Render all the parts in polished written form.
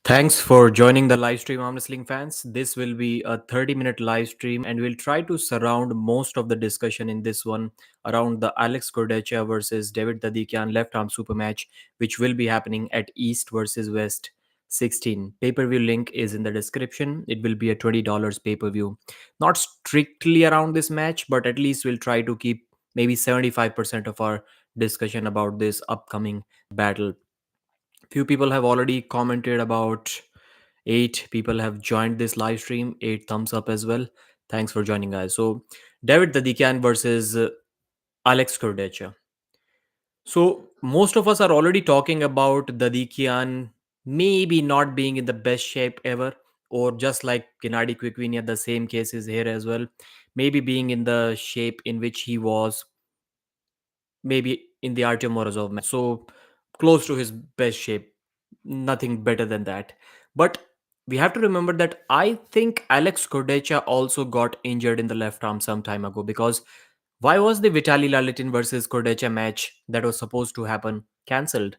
Thanks for joining the live stream, Armwrestling fans. This will be a 30-minute live stream, and we'll try to surround most of the discussion in this one around the Alex Kurdecha versus David Dadikian left arm super match, which will be happening at East versus West 16. Pay per view link is in the description. It will be a $20 pay per view. Not strictly around this match, but at least we'll try to keep maybe 75% of our discussion about this upcoming battle. Few people have already commented about 8 people have joined this live stream. 8 thumbs up as well. Thanks for joining, guys. So David Dadikian versus Alex Kurdecha. So most of us are already talking about Dadikian maybe not being in the best shape ever, or just like Gennady Quickvinia, the same case is here as well. Maybe being in the shape in which he was maybe in the Artyom Morozov match. So close to his best shape. Nothing better than that. But we have to remember that I think Alex Kurdecha also got injured in the left arm some time ago, because why was the Vitaly Lalitin versus Kurdecha match that was supposed to happen cancelled?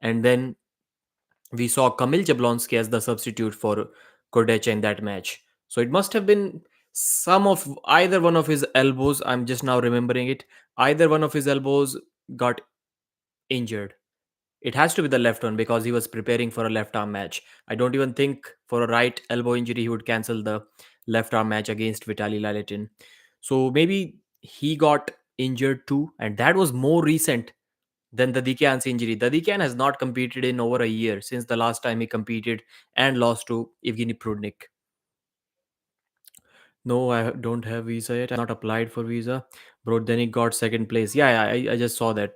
And then we saw Kamil Jablonski as the substitute for Kurdecha in that match. So it must have been some of either one of his elbows. I'm just now remembering it. Either one of his elbows got injured. It has to be the left one because he was preparing for a left arm match. I don't even think for a right elbow injury he would cancel the left arm match against Vitaly Lalitin. So maybe he got injured too, and that was more recent than the Dadikian's injury. Dadikian has not competed in over a year since the last time he competed and lost to Evgeny Prudnik. No, I don't have visa yet. I've not applied for visa. Bro, then he got second place. Yeah, I just saw that.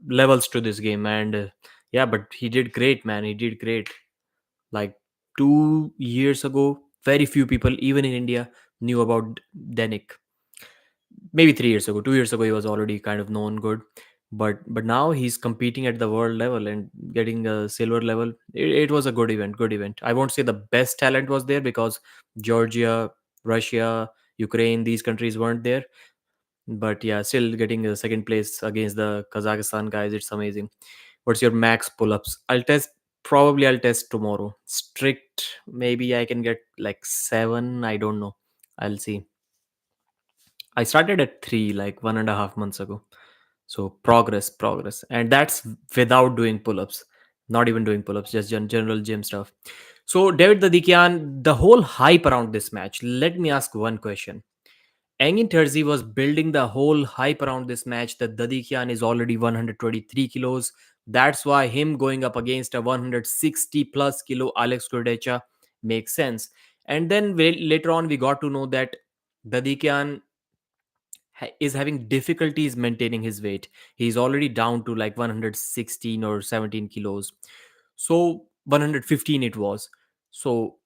Levels to this game, and yeah, but he did great, man. He did great. Like 2 years ago, very few people, even in India, knew about Denik. Maybe 3 years ago, 2 years ago, he was already kind of known good. But now he's competing at the world level and getting a silver level. It was a good event, good event. I won't say the best talent was there because Georgia, Russia, Ukraine, these countries weren't there. But yeah, still getting a second place against the Kazakhstan guys, it's amazing. What's your max pull-ups? I'll test tomorrow. Strict, maybe I can get like 7. I don't know. I'll see. I started at 3 like 1.5 months ago. So progress. And that's without doing pull-ups. Not even doing pull-ups, just general gym stuff. So David Dadikian, the whole hype around this match. Let me ask one question. Engin Terzi was building the whole hype around this match that Dadikian is already 123 kilos. That's why him going up against a 160 plus kilo Alex Kurdecha makes sense. And then later on, we got to know that Dadikian is having difficulties maintaining his weight. He's already down to like 116 or 17 kilos. So 115 it was. So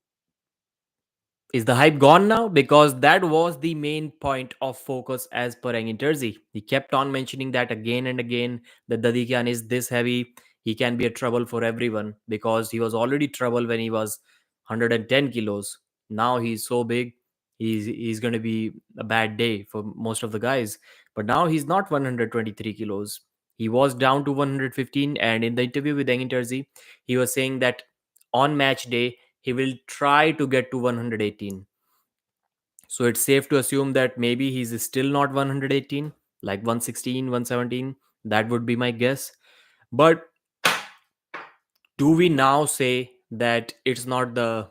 is the hype gone now? Because that was the main point of focus as per Engin Terzi. He kept on mentioning that again and again that Dadikian is this heavy. He can be a trouble for everyone because he was already trouble when he was 110 kilos. Now he's so big. He's going to be a bad day for most of the guys. But now he's not 123 kilos. He was down to 115. And in the interview with Engin Terzi, he was saying that on match day, he will try to get to 118. So it's safe to assume that maybe he's still not 118, like 116, 117. That would be my guess. But do we now say that it's not the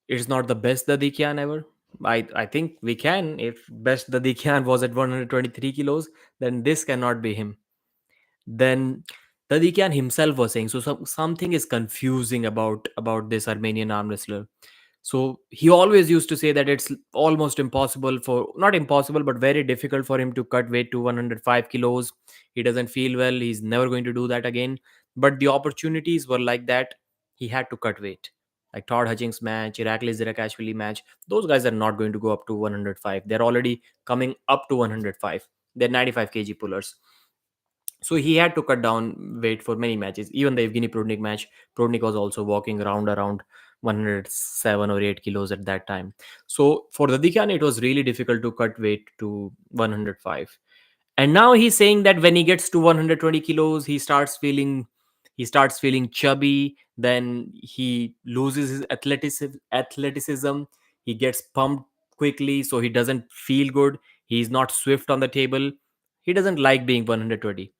best Dadikian ever? I think we can. If best Dadikian was at 123 kilos, then this cannot be him. Then Tadikian himself was saying, so something is confusing about this Armenian arm wrestler. So he always used to say that it's almost impossible, for not impossible but very difficult for him to cut weight to 105 kilos. He doesn't feel well, he's never going to do that again. But the opportunities were like that. He had to cut weight, like Todd Hutchings match, Irakli Zirakashvili match. Those guys are not going to go up to 105. They're already coming up to 105. They're 95 kg pullers. So he had to cut down weight for many matches. Even the Evgeny Prudnik match, Prudnik was also walking around 107 or 8 kilos at that time. So for Dadikian, it was really difficult to cut weight to 105. And now he's saying that when he gets to 120 kilos, he starts feeling he starts feeling chubby, then he loses his athleticism, he gets pumped quickly, so he doesn't feel good, he's not swift on the table, he doesn't like being 120,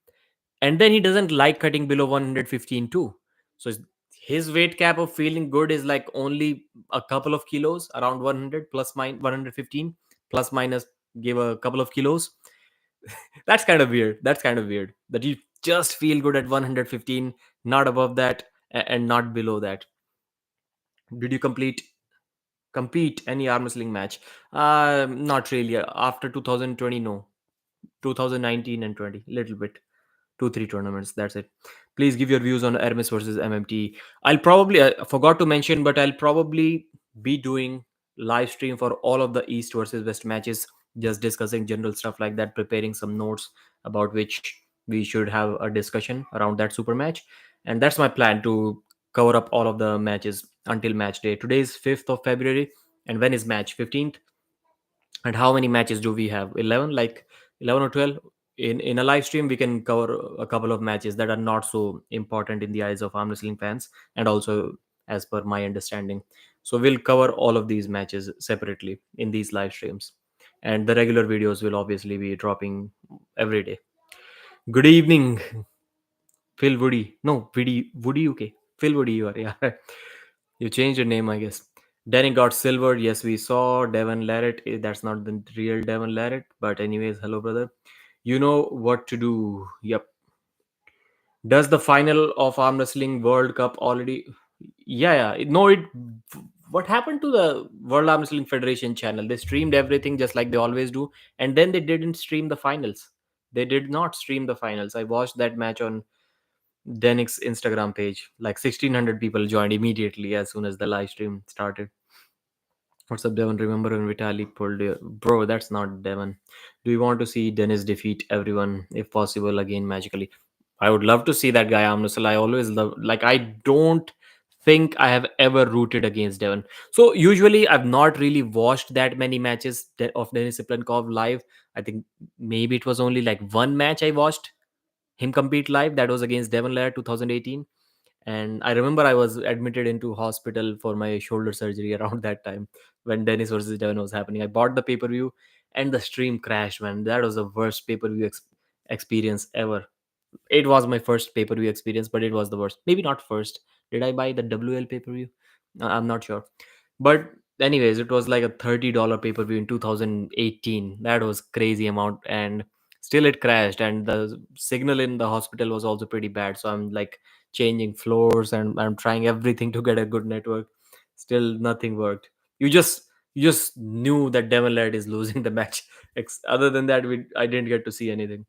and then he doesn't like cutting below 115 too. So his weight cap of feeling good is like only a couple of kilos, around 100 plus minus 115 plus minus, give a couple of kilos. That's kind of weird. That's kind of weird that you just feel good at 115, not above that, and not below that. Did you compete any arm wrestling match? Not really. After 2020, no. 2019 and 20, little bit. 2 3 tournaments, that's it. Please give your views on Hermes versus MMT. I'll probably, I forgot to mention, but I'll probably be doing live stream for all of the East versus West matches, just discussing general stuff like that, preparing some notes about which we should have a discussion around that super match. And that's my plan, to cover up all of the matches until match day. Today is 5th of February, and when is match? 15th. And how many matches do we have? 11, like 11 or 12. In a live stream we can cover a couple of matches that are not so important in the eyes of arm wrestling fans, and also as per my understanding. So we'll cover all of these matches separately in these live streams, and the regular videos will obviously be dropping every day. Good evening, Phil Woody. No, Woody UK. Phil Woody, you are, yeah. You changed your name, I guess. Danny got silver. Yes, we saw. Devon Larrett. That's not the real Devon Larrett. But, anyways, hello, brother. You know what to do. Yep. Does the final of Arm Wrestling World Cup already? Yeah, yeah. No, it. What happened to the World Arm Wrestling Federation channel? They streamed everything just like they always do. And then they didn't stream the finals. They did not stream the finals. I watched that match on Denik's Instagram page. Like 1,600 people joined immediately as soon as the live stream started. What's up, Devon? Remember when Vitaly pulled your bro? That's not Devon. Do you want to see Dennis defeat everyone if possible again magically? I would love to see that guy arm wrestle. I always love, like, I don't think I have ever rooted against Devon. So usually I've not really watched that many matches of Denis Siplenkov live. I think maybe it was only like one match I watched him compete live. That was against Devon Lair 2018. And I remember I was admitted into hospital for my shoulder surgery around that time when Dennis versus Devon was happening. I bought the pay-per-view and the stream crashed, man. That was the worst pay-per-view experience ever. It was my first pay-per-view experience, but it was the worst. Maybe not first. Did I buy the WL pay-per-view? I'm not sure. But anyways, it was like a $30 pay-per-view in 2018. That was crazy amount, and still it crashed, and the signal in the hospital was also pretty bad. So I'm like changing floors and I'm trying everything to get a good network. Still nothing worked. You just knew that Devon Laird is losing the match. Other than that, I didn't get to see anything.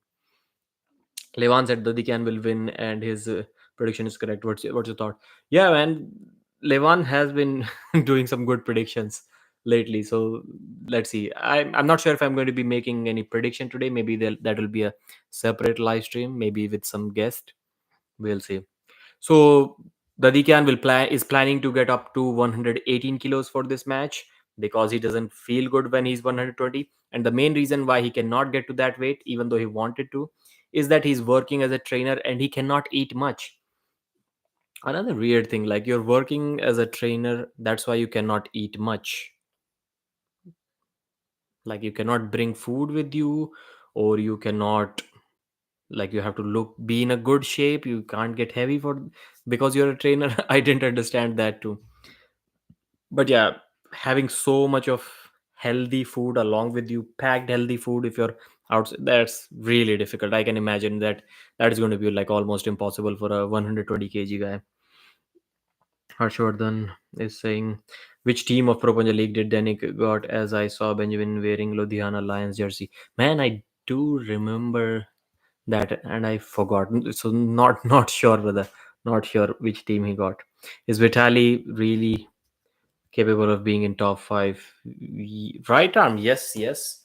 Levan said Dadikan will win, and his prediction is correct. What's your thought? Yeah, man, Levan has been doing some good predictions lately. So let's see. I'm not sure if I'm going to be making any prediction today. Maybe that will be a separate live stream, maybe with some guest. We'll see. So Dadikan is planning to get up to 118 kilos for this match because he doesn't feel good when he's 120. And the main reason why he cannot get to that weight, even though he wanted to, is that he's working as a trainer and he cannot eat much. Another weird thing, like, you're working as a trainer, that's why you cannot eat much. Like, you cannot bring food with you, or you cannot, like, you have to be in a good shape, you can't get heavy for because you're a trainer. I didn't understand that too. But yeah, having so much of healthy food along with you, packed healthy food, if you're out, that's really difficult. I can imagine that that is going to be like almost impossible for a 120 kg guy. Harshvardhan is saying, which team of Pro Punjab League did Danik got? As I saw Benjamin wearing Ludhiana Lions jersey. Man, I do remember that, and I forgot. So not sure whether, not sure which team he got. Is Vitali really capable of being in top five? Right arm, yes, yes.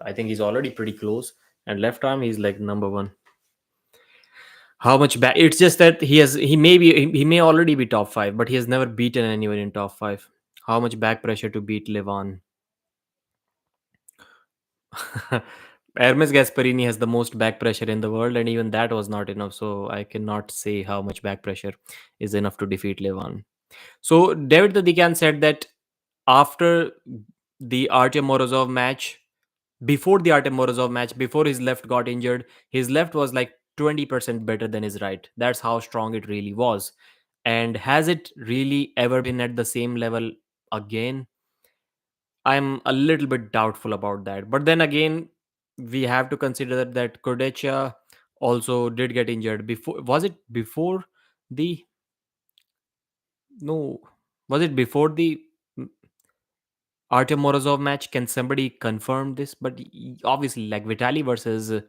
I think he's already pretty close, and left arm, he's like number one. How much back? It's just that he may already be top five, but he has never beaten anyone in top five. How much back pressure to beat Levan? Hermes Gasparini has the most back pressure in the world, and even that was not enough. So I cannot say how much back pressure is enough to defeat Levan. So David Dadikan said that after the Artem Morozov match, before the Artem Morozov match, before his left got injured, his left was like 20% better than his right. That's how strong it really was. And has it really ever been at the same level again? I'm a little bit doubtful about that. But then again, we have to consider that Kurdecha also did get injured before. Was it before the no? Was it before the Artem Morozov match? Can somebody confirm this? But obviously, like Vitali versus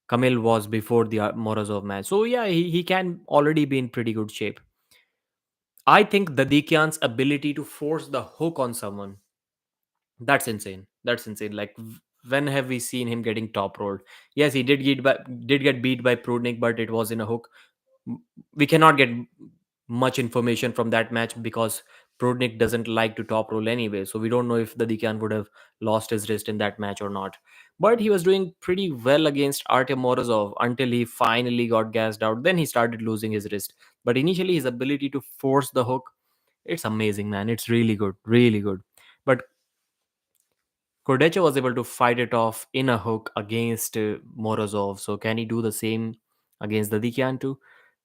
Kamil was before the Morozov match. So yeah, he can already be in pretty good shape. I think Dadikian's ability to force the hook on someone, that's insane. That's insane. Like when have we seen him getting top rolled? Yes, he did get beat by Prudnik, but it was in a hook. We cannot get much information from that match because Prudnik doesn't like to top roll anyway. So we don't know if Dadikian would have lost his wrist in that match or not. But he was doing pretty well against Artem Morozov until he finally got gassed out. Then he started losing his wrist. But initially, his ability to force the hook, it's amazing, man. It's really good, really good. But Kurdecha was able to fight it off in a hook against Morozov. So can he do the same against Dadikian too?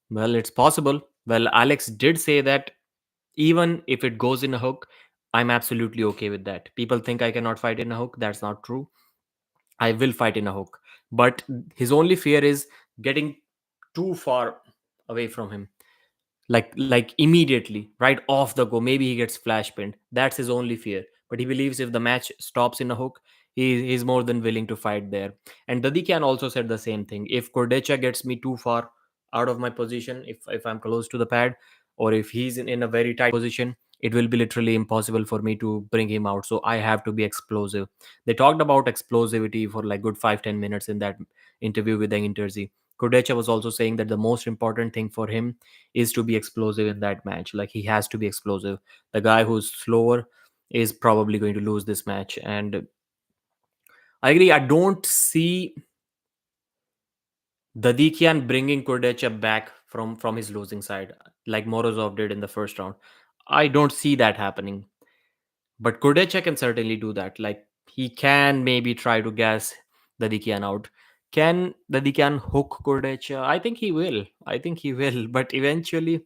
Well, it's possible. Well, Alex did say that even if it goes in a hook, I'm absolutely okay with that. People think I cannot fight in a hook. That's not true. I will fight in a hook. But his only fear is getting too far away from him, like immediately right off the go. Maybe he gets flash pinned. That's his only fear, but he believes if the match stops in a hook, he's more than willing to fight there. And Dadikian also said the same thing. If Kordecha gets me too far out of my position, if I'm close to the pad, or if he's in a very tight position, it will be literally impossible for me to bring him out. So I have to be explosive. They talked about explosivity for like good 5-10 minutes in that interview with the Interzi. Kordecha was also saying that the most important thing for him is to be explosive in that match. Like he has to be explosive. The guy who's slower is probably going to lose this match. And I agree. I don't see Dadikian bringing Kurdecha back from his losing side like Morozov did in the first round. I don't see that happening. But Kurdecha can certainly do that. Like he can maybe try to gas Dadikian out. Can Dadikian hook Kurdecha? I think he will. I think he will. But eventually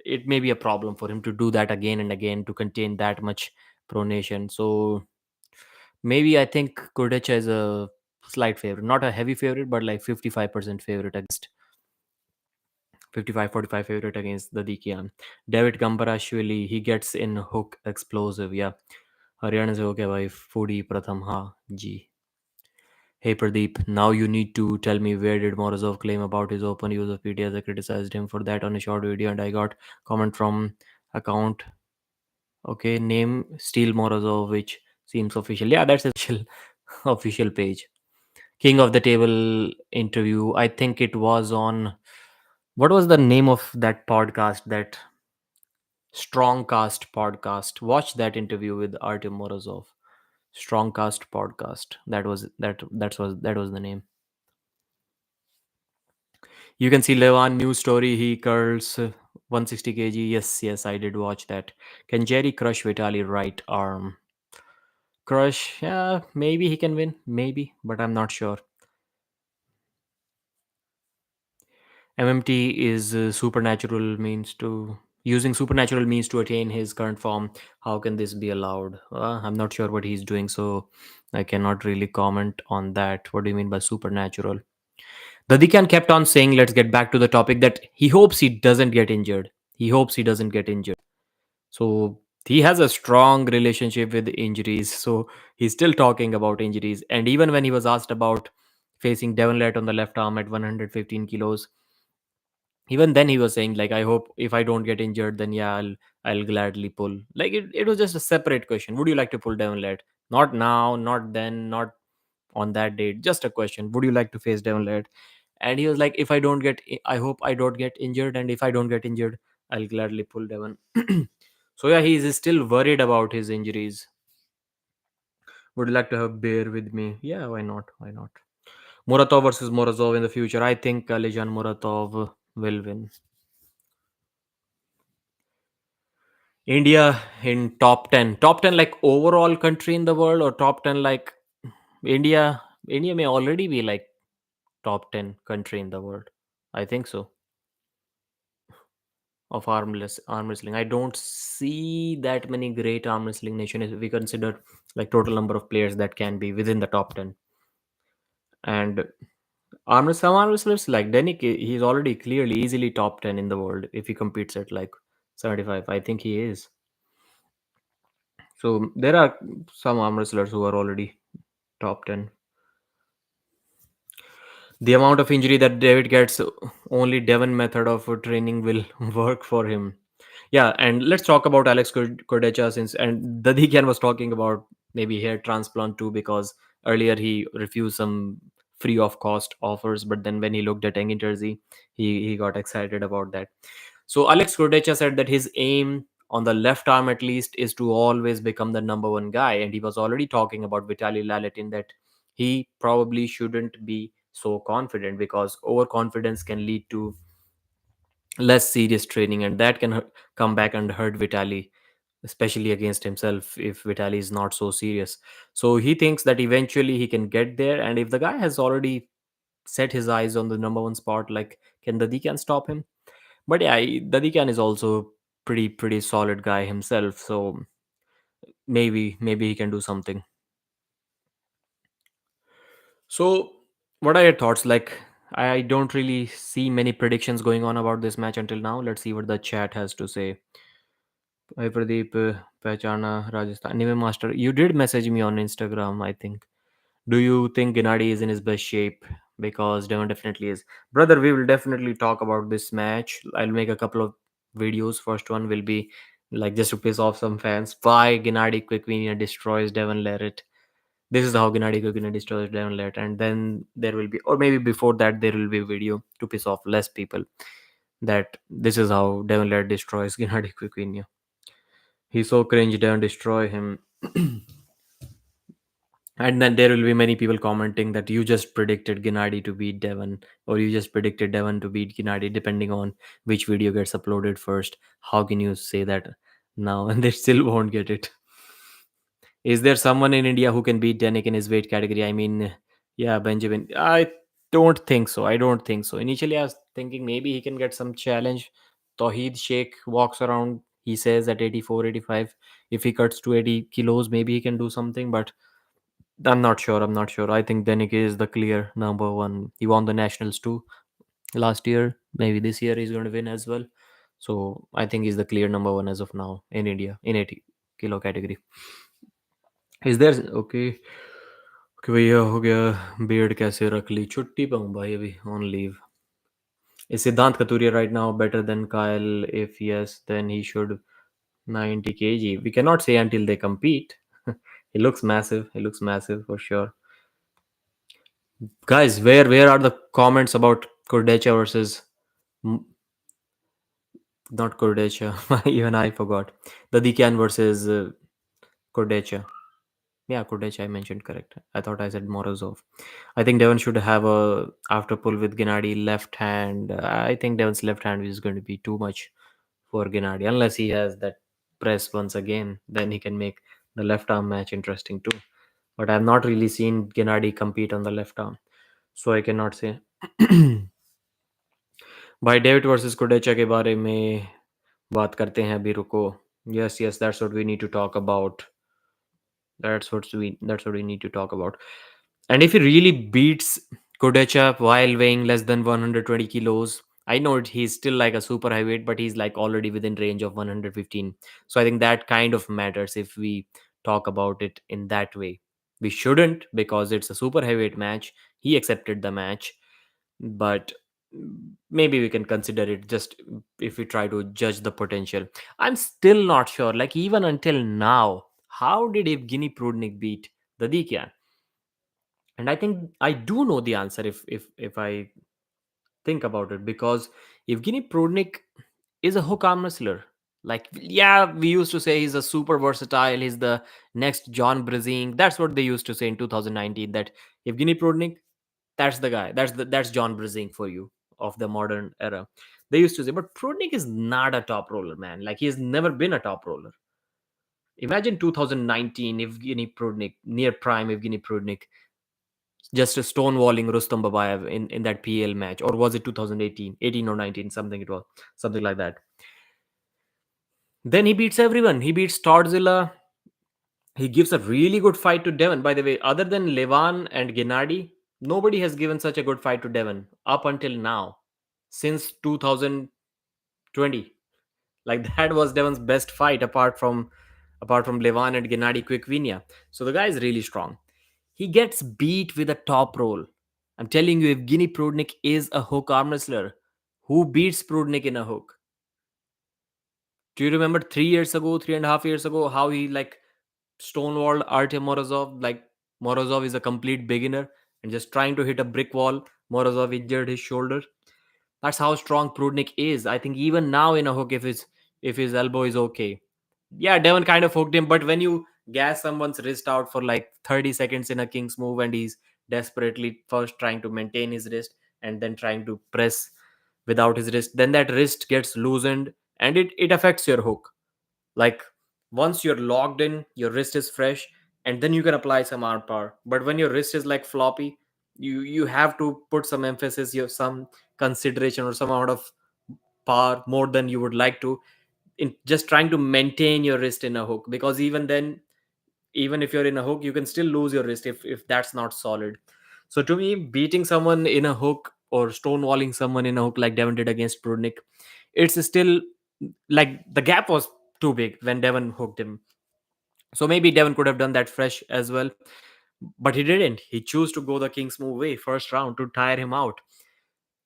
it may be a problem for him to do that again and again to contain that much pronation. So maybe I think Kurdecha is a slight favorite, not a heavy favorite, but like 55% favorite against 55-45 favorite against the Dikian. David Gambarashvili, he gets in hook explosive. Yeah. Haryana से हो क्या भाई foodie प्रथम हाँ जी. Hey Pradeep, now you need to tell me where did Morozov claim about his open use of PTS? I criticized him for that on a short video and I got comment from account. Okay, name Steel Morozov, which seems official. Yeah, that's official official page. King of the Table interview. I think it was on what was the name of that podcast? That Strongcast podcast. Watch that interview with Artem Morozov. Strongcast podcast. That was the name. You can see Levan news story. He curls 160 kg. Yes, yes, I did watch that. Can Jerry crush Vitali right arm? Crush, yeah, maybe he can win, maybe, but I'm not sure. MMT is supernatural means to using supernatural means to attain his current form. How can this be allowed? I'm not sure what he's doing, so I cannot really comment on that. What do you mean by supernatural? Dadikan kept on saying, let's get back to the topic, that he hopes he doesn't get injured. He hopes he doesn't get injured. So he has a strong relationship with injuries. So he's still talking about injuries. And even when he was asked about facing Devon Lett on the left arm at 115 kilos, even then he was saying like, I hope if I don't get injured, then yeah, I'll gladly pull. Like it was just a separate question. Would you like to pull Devon Lett? Not now, not then, not on that date. Just a question. Would you like to face Devon Lett? And he was like, if I don't get, I hope I don't get injured. And if I don't get injured, I'll gladly pull Devon. So yeah, he's still worried about his injuries. Would you like to have beer with me? Yeah, why not? Why not? Muratov versus Morozov in the future. I think Alijan Muratov will win. India in top 10. Top 10 like overall country in the world, or top 10 like India? India may already be like top 10 country in the world. I think so. Of arm wrestling. I don't see that many great arm wrestling nation if we consider like total number of players that can be within the top 10. And some arm wrestlers like Denik, he's already clearly easily top 10 in the world if he competes at like 75. I think he is. So there are some arm wrestlers who are already top 10. The amount of injury that David gets, only Devon method of training will work for him. Yeah, and let's talk about Alex Kurdecha, since and Dadikian was talking about maybe hair transplant too, because earlier he refused some free of cost offers, but then when he looked at Engin Terzi, he got excited about that. So Alex Kurdecha said that his aim on the left arm at least is to always become the number one guy, and he was already talking about Vitaly Laletin that he probably shouldn't be so confident because overconfidence can lead to less serious training, and that can come back and hurt Vitali, especially against himself if Vitali is not so serious. So he thinks that eventually he can get there, and if the guy has already set his eyes on the number one spot, like can Dadikan stop him? But yeah, Dadikan is also pretty solid guy himself, so maybe he can do something. So what are your thoughts? Like I don't really see many predictions going on about this match until now. Let's see what the chat has to say. Hi Pradeep, Pehchana, Rajasthan. Anyway, Master, you did message me on Instagram, I think. Do you think Gennady is in his best shape? Because Devon definitely is. Brother, we will definitely talk about this match. I'll make a couple of videos. First one will be like just to piss off some fans. Why Gennady Quickvinia destroys Devon Larrett. This is how Gennady Quickvinia destroys Devon Larrett. And then there will be, or maybe before that, there will be a video to piss off less people. That this is how Devon Larrett destroys Gennady Quickvinia. He's so cringe, don't destroy him. And then there will be many people commenting that you just predicted Gennady to beat Devon, or you just predicted Devon to beat Gennady, depending on which video gets uploaded first. How can you say that now? And they still won't get it. Is there someone in India who can beat Danik in his weight category? I mean, yeah, Benjamin. I don't think so. I don't think so. Initially, I was thinking maybe he can get some challenge. Tawheed Sheikh walks around, he says at 84, 85. If he cuts to 80 kilos, maybe he can do something, but I'm not sure. I'm not sure. I think Danik is the clear number one. He won the nationals too last year. Maybe this year he's going to win as well. So I think he's the clear number one as of now in India in 80 kilo category. Is there okay? Okay, भैया हो गया beard कैसे रख ली छुट्टी पे हूँ भाई अभी on leave. Is Siddhant Katuria right now better than Kyle? If yes, then he should 90 kg. We cannot say until they compete. He looks massive. He looks massive for sure. Guys, where are the comments about Kurdecha versus m- not Kurdecha? Even I forgot. The Dikan versus Kurdecha. Yeah, Kurdecha I mentioned correct. I thought I said Morozov. I think Devon should have a after pull with Gennady left hand. I think Devon's left hand is going to be too much for Gennady unless he has that press once again. Then he can make the left arm match interesting too. But I've not really seen Gennady compete on the left arm, so I cannot say. भाई David versus Kodecha के बारे में बात करते हैं अभी रुको yes yes that's what we need to talk about that's what we need to talk about. And if he really beats Kodecha while weighing less than 120 kilos, I know he's still like a super heavyweight, but he's like already within range of 115. So I think that kind of matters if we talk about it in that way. We shouldn't because it's a super heavyweight match. He accepted the match, but maybe we can consider it just if we try to judge the potential. I'm still not sure. Like even until now, how did Evgeny Prudnik beat Dadikian? And I think I do know the answer if I think about it because Evgeny Prudnik is a hook arm wrestler. Like, yeah, we used to say he's a super versatile. He's the next John Brazing. That's what they used to say in 2019. That Evgeny Prudnik, that's the guy. That's John Brazing for you of the modern era. They used to say, but Prudnik is not a top roller, man. Like, he's never been a top roller. Imagine 2019 Evgeny Prudnik, near prime Evgeny Prudnik, just a stonewalling Rustam Babayev in that PL match, or was it 2018, 18 or 19, something it was, something like that. Then he beats everyone. He beats Stardzilla. He gives a really good fight to Devon. By the way, other than Levan and Gennady, nobody has given such a good fight to Devon up until now, since 2020. Like, that was Devon's best fight apart from Levan and Gennady Quickvinia. So the guy is really strong. He gets beat with a top roll. I'm telling you, Evgeny Prudnik is a hook arm wrestler. Who beats Prudnik in a hook? Do you remember 3 years ago, 3.5 years ago, how he like stonewalled Artem Morozov? Like, Morozov is a complete beginner and just trying to hit a brick wall. Morozov injured his shoulder. That's how strong Prudnik is. I think even now in a hook, if his elbow is okay. Yeah, Devon kind of hooked him, but when you gas someone's wrist out for like 30 seconds in a King's move and he's desperately first trying to maintain his wrist and then trying to press without his wrist, then that wrist gets loosened and it affects your hook. Like, once you're locked in, your wrist is fresh, and then you can apply some arm power. But when your wrist is like floppy, you have to put some emphasis, you have some consideration or some amount of power more than you would like to, in just trying to maintain your wrist in a hook, because even then, even if you're in a hook, you can still lose your wrist if that's not solid. So to me, beating someone in a hook or stonewalling someone in a hook like Devon did against Prudnik, it's still like the gap was too big when Devon hooked him. So maybe Devon could have done that fresh as well, but he didn't. He chose to go the King's move way first round to tire him out.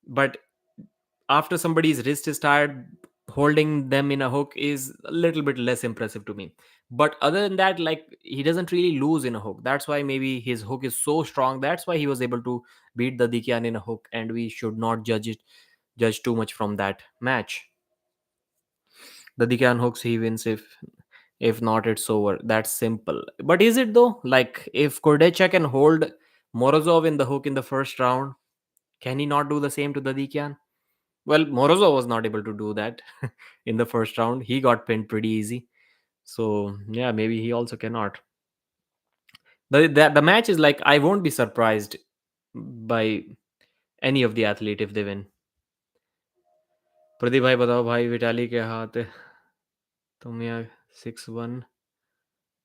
But after somebody's wrist is tired, holding them in a hook is a little bit less impressive to me. But other than that, like, he doesn't really lose in a hook. That's why maybe his hook is so strong. That's why he was able to beat the Dikian in a hook, and we should not judge too much from that match. The Dikian hooks, he wins. If not, it's over. That's simple. But is it though? Like, if Kurdecha can hold Morozov in the hook in the first round, can he not do the same to the Dikian? Well, Morozov was not able to do that in the first round. He got pinned pretty easy. So yeah, maybe he also cannot. The match is like, I won't be surprised by any of the athlete if they win. Pradeep भाई बताओ भाई Vitaly के हाथ तुम यहाँ 6-1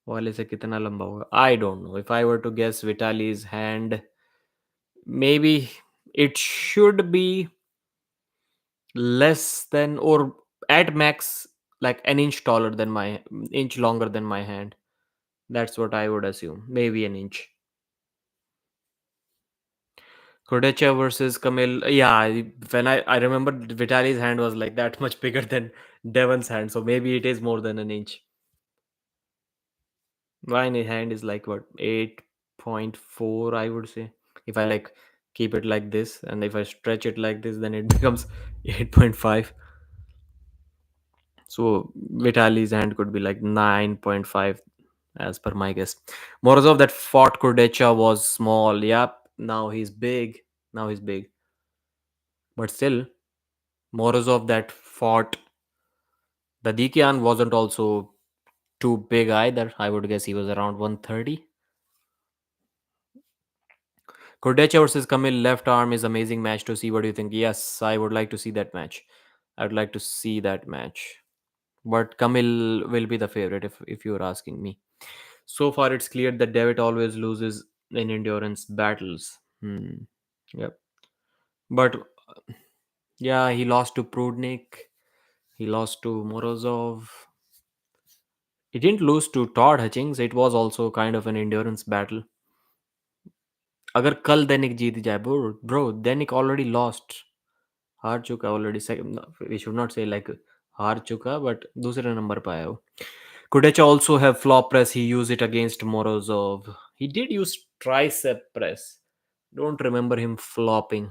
वाले से कितना लंबा होगा I don't know if I were to guess Vitaly's hand maybe it should be less than, or at max, like an inch taller than my inch longer than my hand. That's what I would assume. Maybe an inch. Kurdecha versus Camille. Yeah, when I remember Vitali's hand was like that much bigger than Devon's hand, so maybe it is more than an inch. Mine hand is like what, 8.4, I would say. If I like keep it like this and if I stretch it like this, then it becomes 8.5. So Vitali's hand could be like 9.5 as per my guess. Morozov that fought Kurdecha was small. Yep. Now he's big. Now he's big. But still, Morozov that fought the Dikian wasn't also too big either. I would guess he was around 130. Kurdecha versus Kamil left arm is amazing match to see. What do you think? Yes, I would like to see that match. I would like to see that match. But Kamil will be the favorite if you're asking me. So far, it's clear that David always loses in endurance battles. Hmm. Yep. But yeah, he lost to Prudnik. He lost to Morozov. He didn't lose to Todd Hutchings. It was also kind of an endurance battle. अगर कल दैनिक जीत जाए bro, दैनिक already lost. हार चुका already second. We should not say like हार चुका, but दूसरे number पे आया वो. Kudecha also have flop press. He used it against Morozov. He did use tricep press. Don't remember him flopping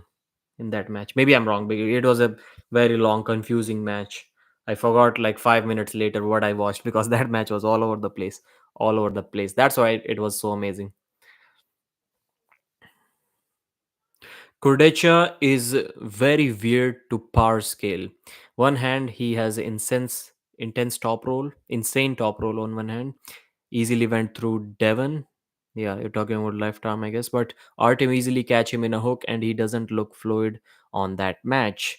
in that match. Maybe I'm wrong, because it was a very long, confusing match. I forgot like 5 minutes later what I watched because that match was all over the place, all over the place. That's why it was so amazing. Kurdecha is very weird to power scale. One hand, he has intense top roll, insane top roll on one hand. Easily went through Devon. Yeah, you're talking about left arm, I guess. But Artem easily catch him in a hook, and he doesn't look fluid on that match.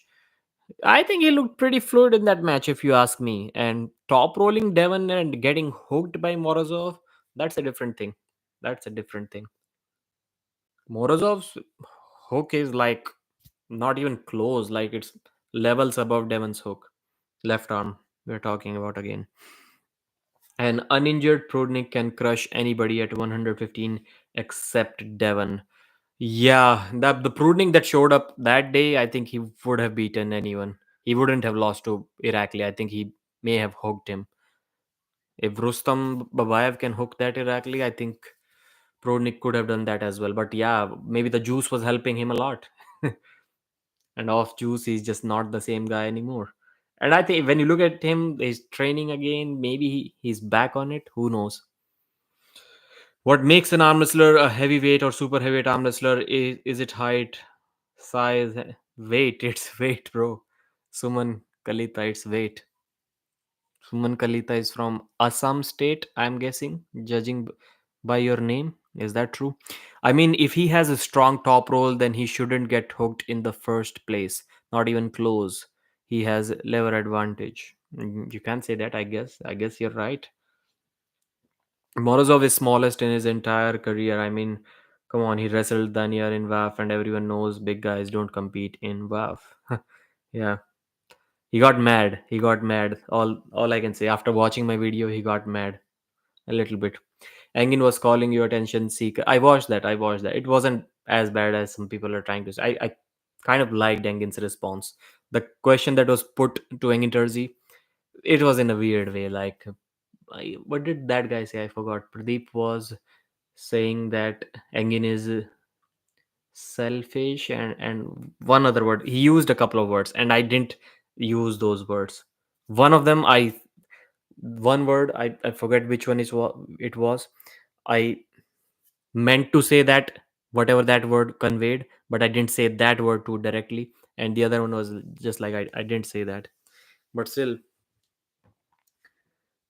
I think he looked pretty fluid in that match, if you ask me. And top rolling Devon and getting hooked by Morozov, that's a different thing. That's a different thing. Morozov's hook is like not even close, like it's levels above Devon's hook. Left arm, we're talking about again. An uninjured Prudnik can crush anybody at 115 except Devon. Yeah, the Prudnik that showed up that day, I think he would have beaten anyone. He wouldn't have lost to Irakli. I think he may have hooked him. If Rustam Babayev can hook that Irakli, I think Prudnik could have done that as well. But yeah, maybe the juice was helping him a lot. And off juice, he's just not the same guy anymore. And I think when you look at him, he's training again. Maybe he's back on it. Who knows? What makes an arm wrestler a heavyweight or super heavyweight arm wrestler? Is it height, size, weight? It's weight, bro. Suman Kalita, it's weight. Suman Kalita is from Assam state, I'm guessing, judging by your name. Is that true? I mean, if he has a strong top roll, then he shouldn't get hooked in the first place. Not even close. He has lever advantage. You can say that, I guess. I guess you're right. Morozov is smallest in his entire career. I mean, come on, he wrestled Daniel in WAF, and everyone knows big guys don't compete in WAF. Yeah, he got mad. He got mad. All I can say after watching my video, he got mad a little bit. Engin was calling you attention seeker. I watched that. I watched that. It wasn't as bad as some people are trying to say. I kind of liked Engin's response. The question that was put to Engin Terzi, it was in a weird way. Like, what did that guy say? I forgot. Pradeep was saying that Engin is selfish and one other word. He used a couple of words, and I didn't use those words. One of them, one word, I forget which one it was. I meant to say that whatever that word conveyed, but I didn't say that word too directly. And the other one was just like I didn't say that, but still,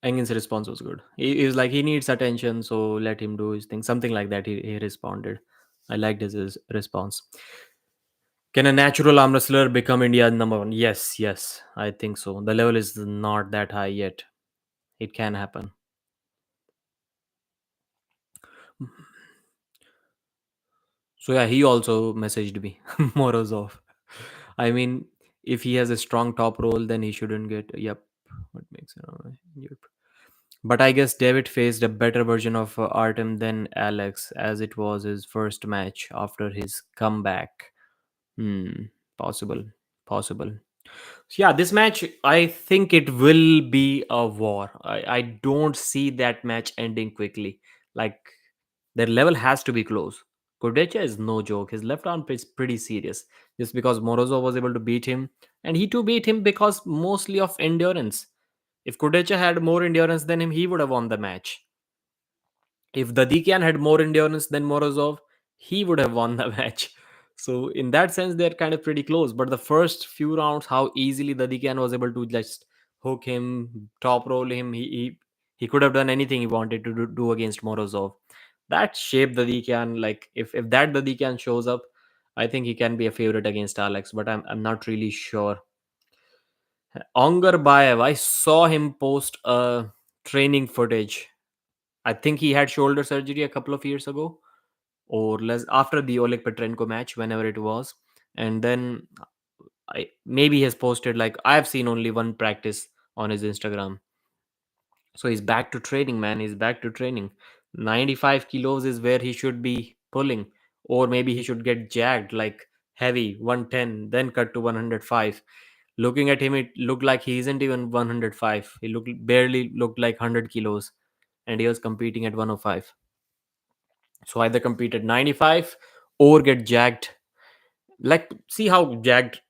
Engin's response was good. He was like he needs attention, so let him do his thing. Something like that. He responded. I liked his response. Can a natural arm wrestler become India's number one? Yes, yes, I think so. The level is not that high yet. It can happen. So yeah, he also messaged me. Morozov. I mean, if he has a strong top role, then he shouldn't get. Yep. What makes it? Yep. But I guess David faced a better version of Artem than Alex, as it was his first match after his comeback. Hmm. Possible. Possible. So yeah, this match, I think it will be a war. I don't see that match ending quickly. Like, their level has to be close. Kurdecha is no joke. His left arm is pretty serious. Just because Morozov was able to beat him, and he too beat him because mostly of endurance. If Kurdecha had more endurance than him, he would have won the match. If Dadikian had more endurance than Morozov, he would have won the match. So in that sense, they're kind of pretty close. But the first few rounds, how easily Dadikian was able to just hook him, top roll him, he could have done anything he wanted to do against Morozov. That shaped Dadikian. Like if that Dadikian shows up, I think he can be a favorite against Alex. But I'm not really sure. Ongar Baev, I saw him post a training footage. I think he had shoulder surgery a couple of years ago, or less after the Oleg Petrenko match, whenever it was. And then I maybe he has posted like I've seen only one practice on his Instagram. So he's back to training, man. He's back to training. 95 kilos is where he should be pulling, or maybe he should get jacked like heavy 110, then cut to 105. Looking at him, it looked like he isn't even 105. He barely looked like 100 kilos, and he was competing at 105. So either compete at 95 or get jacked. Like, see how jacked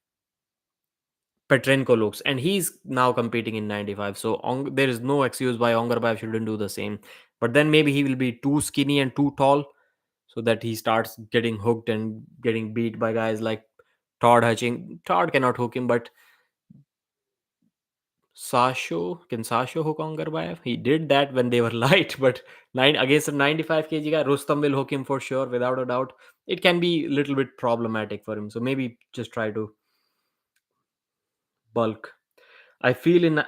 Petrenko looks, and he's now competing in 95. So there is no excuse why Ongarbayev shouldn't do the same. But then maybe he will be too skinny and too tall, so that he starts getting hooked and getting beat by guys like Todd Hutching. Todd cannot hook him, but Sasho hook Ongarbayev? He did that when they were light, but against a 95 kg guy, Rustam will hook him for sure, without a doubt. It can be a little bit problematic for him, so maybe just try to bulk. I feel in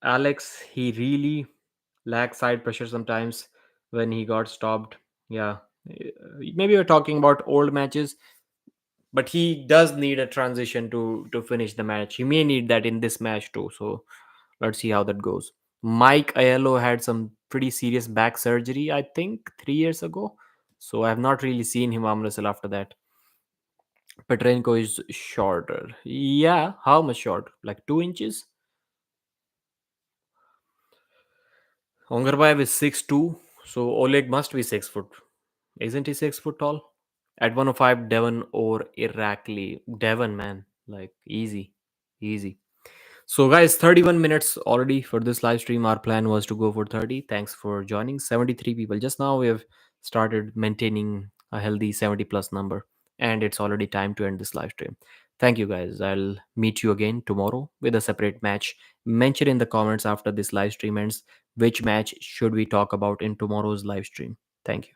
Alex, he really lacks side pressure sometimes when he got stopped. Yeah. Maybe we're talking about old matches, but he does need a transition to finish the match. He may need that in this match too. So let's see how that goes. Mike Aiello had some pretty serious back surgery, I think, 3 years ago. So I have not really seen him arm wrestle after that. Petrenko is shorter. Yeah, how much short? Like 2 inches? Ongarbayev is 6'2", so Oleg must be 6 foot. Isn't he 6 foot tall? At 105, Devon or Irakli. Devon, man. Like, easy. Easy. So, guys, 31 minutes already for this live stream. Our plan was to go for 30. Thanks for joining. 73 people. Just now, we have started maintaining a healthy 70 plus number, and it's already time to end this live stream. Thank you, guys. I'll meet you again tomorrow with a separate match. Mention in the comments after this live stream ends which match should we talk about in tomorrow's live stream. Thank you.